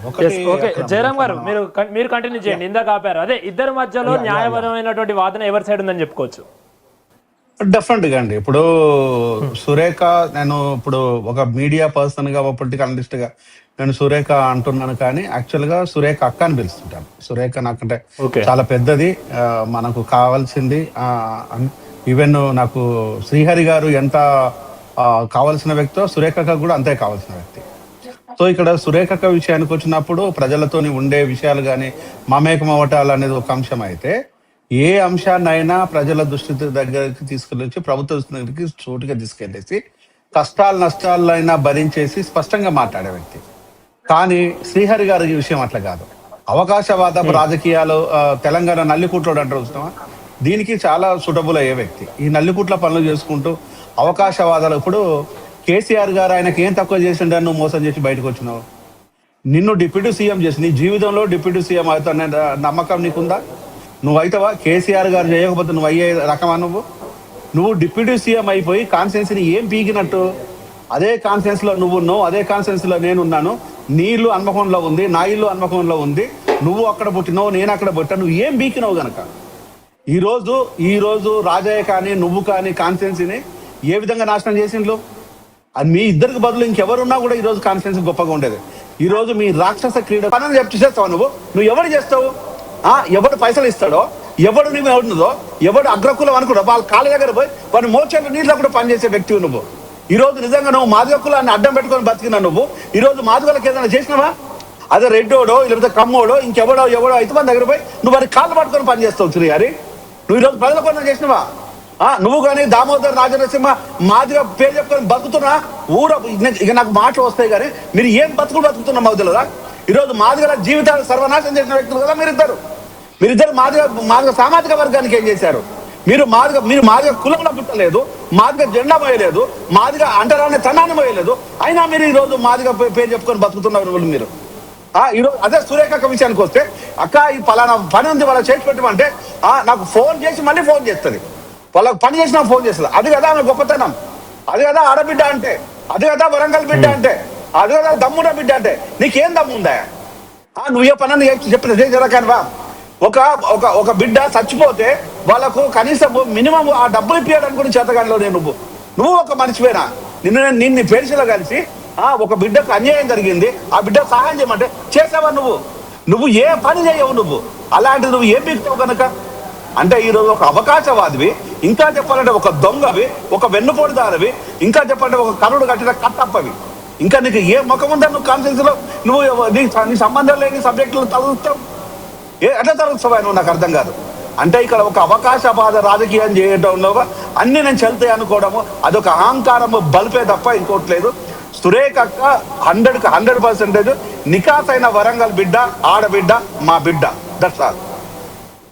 ఒకటి ఓకే జయరామ్ గారు మీరు కంటిన్యూ చేయండి, ఇందాక ఆపారు. అదే ఇద్దరి మధ్యలో న్యాయపరమైనటువంటి వాదన ఎవరి సైడ్ ఉందని చెప్పుకోవచ్చు? డెఫినెట్ గా అండి. ఇప్పుడు సురేఖ, నేను ఇప్పుడు ఒక మీడియా పర్సన్ గా, ఒక పొలిటికల్ అనలిస్ట్ గా నేను సురేఖ అంటున్నాను, కానీ యాక్చువల్ గా సురేఖ అక్క అని పిలుస్తుంటాను. సురేఖ నాకంటే చాలా పెద్దది. మనకు కావాల్సింది ఈవెన్ నాకు శ్రీహరి గారు ఎంత కావాల్సిన వ్యక్తో సురేఖకు కూడా అంతే కావాల్సిన వ్యక్తి. సో ఇక్కడ సురేఖక విషయానికి వచ్చినప్పుడు ప్రజలతోని ఉండే విషయాలు కానీ మమేకం అవ్వటాలు అనేది ఒక అంశం అయితే, ఏ అంశాన్నైనా ప్రజల దృష్టి దగ్గరికి తీసుకెళ్ళి ప్రభుత్వ దృష్టి దగ్గరికి చోటుగా తీసుకెళ్ళేసి కష్టాలు నష్టాలైనా భరించేసి స్పష్టంగా మాట్లాడే వ్యక్తి. కానీ శ్రీహరి గారి విషయం అట్లా కాదు. అవకాశవాద రాజకీయాలు, తెలంగాణ నల్లికుట్లోడు అంటారు చూస్తామా, దీనికి చాలా సూటబుల్ అయ్యే వ్యక్తి. ఈ నల్లికుట్ల పనులు చేసుకుంటూ అవకాశవాదాలు. ఇప్పుడు కేసీఆర్ గారు ఆయనకి ఏం తక్కువ చేసిండని నువ్వు మోసం చేసి బయటకు వచ్చినావు? నిన్ను డిప్యూటీ సీఎం చేసి నీ జీవితంలో డిప్యూటీ సీఎం అవుతానే నమ్మకం నీకుందా? నువ్వు అవుతావా? కేసీఆర్ గారు చేయకపోతే నువ్వు అయ్యే రకమా? నువ్వు డిప్యూటీ సీఎం అయిపోయి కాన్స్టిట్యున్సీని ఏం పీకినట్టు? అదే కాన్స్టిట్యున్సీలో నువ్వు ఉన్నావు, అదే కాన్స్టిట్యున్సీలో నేనున్నాను. నీ ఇల్లు హన్మకొండలో ఉంది, నా ఇల్లు హన్మకొండలో ఉంది. నువ్వు అక్కడ పుట్టినావు, నేను అక్కడ పుట్టాను. నువ్వు ఏం పీకినావు గనక ఈరోజు రాజయ్య కానీ నువ్వు కానీ కాన్స్టిట్యున్సీని ఏ విధంగా నాశనం చేసిండ్రు? అది మీ ఇద్దరికి బదులు ఇంకెవరున్నా కూడా ఈరోజు కాన్స్టిట్యున్సీ గొప్పగా ఉండేది. ఈరోజు మీ రాక్షస క్రీడ పనులు చేస్తావు. నువ్వు ఎవరు చేస్తావు? ఎవడు పైసలు ఇస్తాడో, ఎవడు నువ్వు ఎవడున్నదో, ఎవడు అగ్రకులం అనుకున్నావు వాళ్ళ కాళ్ళ దగ్గర పోయి వాడిని మోచేళ్ళు నీళ్ళలో కూడా పనిచేసే వ్యక్తివి నువ్వు. ఈరోజు నిజంగా నువ్వు మాదిగ కులాన్ని అడ్డం పెట్టుకొని బతికినా నువ్వు ఈరోజు మాదిగలకు ఏదైనా చేసినావా? అదే రెడ్డోడో లేకపోతే కమ్మోడో ఇంకెవడో అయితే మన దగ్గర పోయి నువ్వు వారి కాళ్ళు పట్టుకొని పనిచేస్తావు. శ్రీహరి, నువ్వు ఈరోజు ప్రజల కోసం చేసినావా? నువ్వు కానీ దామోదర్ రాజనరసింహ మాదిగ పేరు చెప్పుకొని బతుకుతున్నా ఇక నాకు మాటలు వస్తాయి, కానీ మీరు ఏం బతుకుతున్నా మాకు తెలియదా? ఈరోజు మాదిగల జీవితాలు సర్వనాశనం చేసిన వ్యక్తులు కదా మీరిద్దరు మాదిగ సామాజిక వర్గానికి ఏం చేశారు? మీరు మాదిగ కులంలో పుట్టలేదు, మాదిగ జెండా మోయలేదు, మాదిగ అంటరాని తనాన్ని మోయలేదు. అయినా మీరు ఈరోజు మాదిగ పేరు చెప్పుకొని బతుకుతున్నారు మీరు. ఈరోజు అదే సురేఖ విషయానికి వస్తే, అక్క ఈ పలానా పని ఉంది వాళ్ళకి చేసి పెట్టమంటే నాకు ఫోన్ చేసి మళ్ళీ ఫోన్ చేస్తుంది. వాళ్ళకి పని చేసినా ఫోన్ చేస్తుంది. అది కదా ఆమె గొప్పతనం, అది కదా ఆడబిడ్డ అంటే, అది కదా వరంగల్ బిడ్డ అంటే, అది కదా దమ్ముడ బిడ్డ అంటే. నీకేం దమ్ముందా? నువ్వు ఏ పని చెప్పిన జరగనివా? ఒక బిడ్డ చచ్చిపోతే వాళ్ళకు కనీసం మినిమం ఆ డబ్బులు ఇప్పించడానికి కూడా చేతగానిలో నువ్వు ఒక మనిషివేనా? నిన్ను పేర్చిలో కలిసి ఒక బిడ్డకు అన్యాయం జరిగింది, ఆ బిడ్డ సహాయం చేయమంటే చేసావా? నువ్వు ఏ పని చేయవు. అలాంటిది నువ్వు ఏం పీకుతావు కనుక అంటే ఈరోజు ఒక అవకాశవాదివి, ఇంకా చెప్పాలంటే ఒక దొంగవి, ఒక వెన్నుపోటుదారివి, ఇంకా చెప్పాలంటే ఒక కరుడు కట్టిన కట్టప్పవి. ఇంకా నీకు ఏ ముఖం ఉందా? నువ్వు కాన్ఫరెన్స్లో నువ్వు నీ సంబంధం లేని సబ్జెక్టులు తలుస్తావు. ఎట్లా తలుస్తావా? నువ్వు నాకు అర్థం కాదు. అంటే ఇక్కడ ఒక అవకాశవాద రాజకీయం చేయడంలో అన్ని నేను చెల్తాయి అనుకోవడము అదొక అహంకారము బలిపే తప్ప ఇంకోట్లేదు. సురేఖ 100% నికాసైన వరంగల్ బిడ్డ, ఆడబిడ్డ, మా బిడ్డ. That's all.